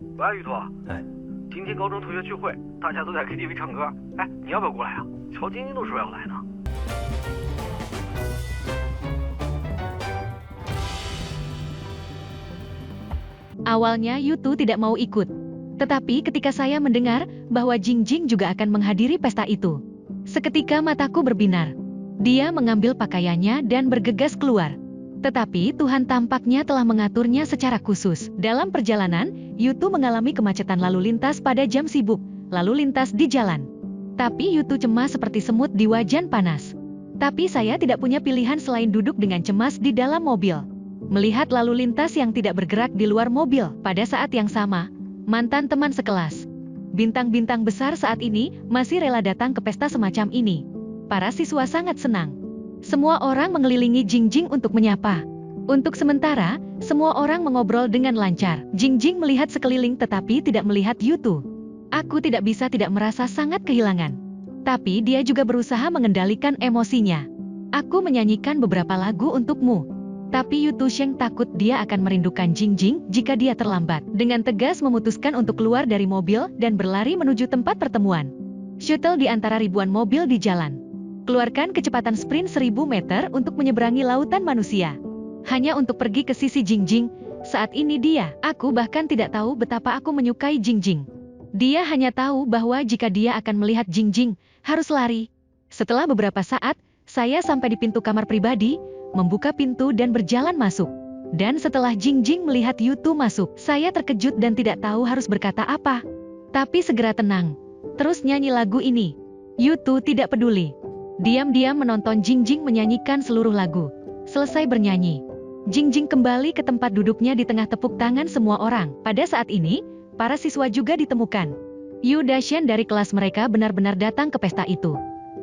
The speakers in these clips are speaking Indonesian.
喂，雨桐，哎，今天高中同学聚会，大家都在 KTV 唱歌，哎，你要不要过来啊？乔晶晶都说要来呢。Awalnya Yutu tidak mau ikut. Tetapi ketika saya mendengar bahwa Jingjing juga akan menghadiri pesta itu, seketika mataku berbinar. Dia mengambil pakaiannya dan bergegas keluar. Tetapi Tuhan tampaknya telah mengaturnya secara khusus. Dalam perjalanan, Yutu mengalami kemacetan lalu lintas pada jam sibuk, lalu lintas di jalan. Tapi Yutu cemas seperti semut di wajan panas. Tapi saya tidak punya pilihan selain duduk dengan cemas di dalam mobil, melihat lalu lintas yang tidak bergerak di luar mobil. Pada saat yang sama, mantan teman sekelas, bintang-bintang besar saat ini, masih rela datang ke pesta semacam ini. Para siswa sangat senang. Semua orang mengelilingi Jingjing untuk menyapa. Untuk sementara, semua orang mengobrol dengan lancar. Jingjing melihat sekeliling tetapi tidak melihat Yutu. Aku tidak bisa tidak merasa sangat kehilangan. Tapi dia juga berusaha mengendalikan emosinya. Aku menyanyikan beberapa lagu untukmu. Tapi Yutu Sheng takut dia akan merindukan Jingjing jika dia terlambat. Dengan tegas memutuskan untuk keluar dari mobil dan berlari menuju tempat pertemuan. Shuttle di antara ribuan mobil di jalan. Keluarkan kecepatan sprint 1000 meter untuk menyeberangi lautan manusia. Hanya untuk pergi ke sisi Jingjing. Saat ini aku bahkan tidak tahu betapa aku menyukai Jingjing. Dia hanya tahu bahwa jika dia akan melihat Jingjing, harus lari. Setelah beberapa saat, saya sampai di pintu kamar pribadi, membuka pintu dan berjalan masuk. Dan setelah Jingjing melihat Yutu masuk, saya terkejut dan tidak tahu harus berkata apa. Tapi segera tenang. Terus nyanyi lagu ini. Yutu tidak peduli. Diam-diam menonton Jingjing menyanyikan seluruh lagu. Selesai bernyanyi, Jingjing kembali ke tempat duduknya di tengah tepuk tangan semua orang. Pada saat ini, para siswa juga ditemukan. Yu Dashan dari kelas mereka benar-benar datang ke pesta itu.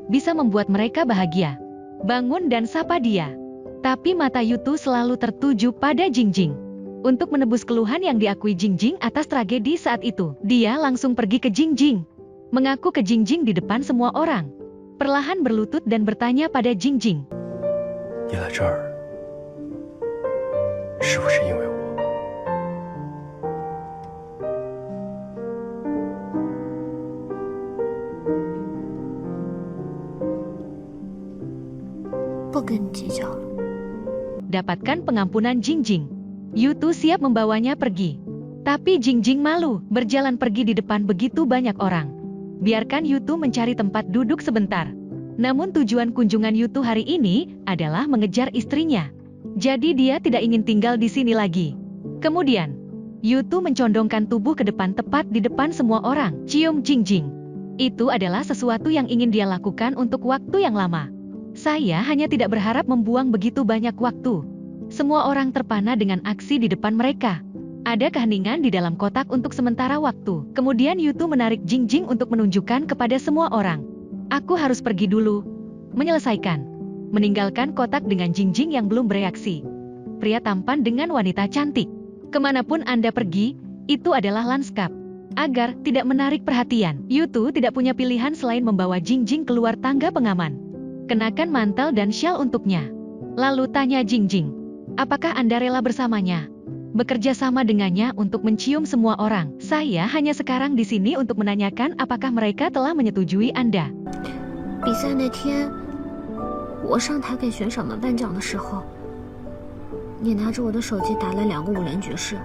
Bisa membuat mereka bahagia. Bangun dan sapa dia. Tapi mata Yutu selalu tertuju pada Jingjing. Untuk menebus keluhan yang diakui Jingjing atas tragedi saat itu, dia langsung pergi ke Jingjing. Mengaku ke Jingjing di depan semua orang. Perlahan berlutut dan bertanya pada Jingjing. 你来这儿，是不是因为我？ 不跟你计较了。 Dapatkan pengampunan Jingjing. Yutu siap membawanya pergi. Tapi Jingjing malu berjalan pergi di depan begitu banyak orang. Biarkan Yutu mencari tempat duduk sebentar. Namun tujuan kunjungan Yutu hari ini adalah mengejar istrinya. Jadi dia tidak ingin tinggal di sini lagi. Kemudian, Yutu mencondongkan tubuh ke depan tepat di depan semua orang. Cium Jingjing. Itu adalah sesuatu yang ingin dia lakukan untuk waktu yang lama. Saya hanya tidak berharap membuang begitu banyak waktu. Semua orang terpana dengan aksi di depan mereka. Ada keheningan di dalam kotak untuk sementara waktu. Kemudian Yutu menarik Jingjing untuk menunjukkan kepada semua orang. Aku harus pergi dulu. Menyelesaikan. Meninggalkan kotak dengan Jingjing yang belum bereaksi. Pria tampan dengan wanita cantik. Kemanapun Anda pergi, itu adalah lanskap. Agar tidak menarik perhatian, Yutu tidak punya pilihan selain membawa Jingjing keluar tangga pengaman. Kenakan mantel dan syal untuknya. Lalu tanya Jingjing, apakah Anda rela bersamanya? Bekerja sama dengannya untuk mencium semua orang. Saya hanya sekarang di sini untuk menanyakan apakah mereka telah menyetujui Anda. 比赛那天，我上台给选手们颁奖的时候，你拿着我的手机打了2个5连爵士，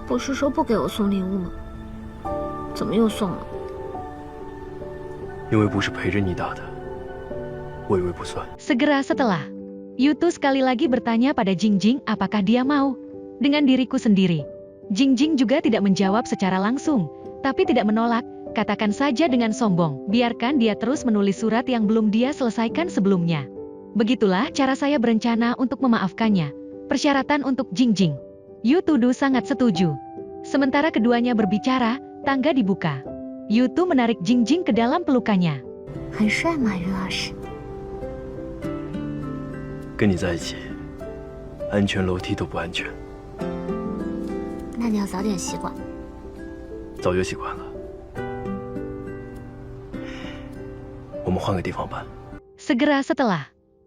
不是说不给我送礼物吗？怎么又送了？ 因为不是陪着你打的，我以为不算。 Segera setelah, Yutu sekali lagi bertanya pada Jingjing apakah dia mau. Dengan diriku sendiri. Jingjing juga tidak menjawab secara langsung, tapi tidak menolak, katakan saja dengan sombong. Biarkan dia terus menulis surat yang belum dia selesaikan sebelumnya. Begitulah cara saya berencana untuk memaafkannya. Persyaratan untuk Jingjing. Yutu sangat setuju. Sementara keduanya berbicara, tangga dibuka. Yutu menarik Jingjing ke dalam pelukannya. 很帅嘛，于老师。 跟你在一起，安全楼梯都不安全。 那你要早点习惯。 早就习惯了。我们换个地方办。 Segera setelah,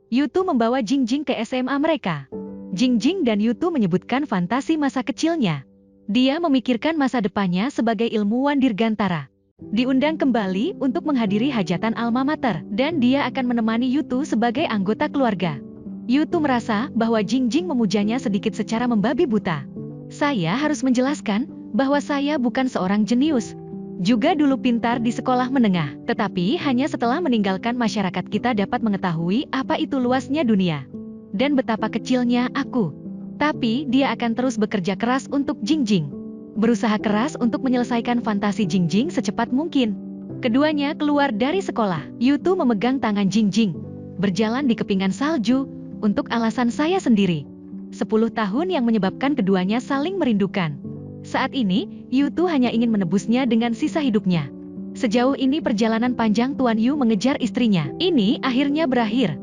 Yutu membawa Jingjing ke SMA mereka. Jingjing dan Yutu menyebutkan fantasi masa kecilnya. Dia memikirkan masa depannya sebagai ilmuwan dirgantara. Diundang kembali untuk menghadiri hajatan alma mater, dan dia akan menemani Yutu sebagai anggota keluarga. Yutu merasa bahwa Jingjing memujanya sedikit secara membabi buta. Saya harus menjelaskan bahwa saya bukan seorang jenius. Juga dulu pintar di sekolah menengah, tetapi hanya setelah meninggalkan masyarakat kita dapat mengetahui apa itu luasnya dunia. Dan betapa kecilnya aku. Tapi dia akan terus bekerja keras untuk Jingjing. Berusaha keras untuk menyelesaikan fantasi Jingjing secepat mungkin. Keduanya keluar dari sekolah. Yutu memegang tangan Jingjing, berjalan di kepingan salju, untuk alasan saya sendiri. 10 tahun yang menyebabkan keduanya saling merindukan. Saat ini, Yutu hanya ingin menebusnya dengan sisa hidupnya. Sejauh ini perjalanan panjang Tuan Yu mengejar istrinya. Ini akhirnya berakhir.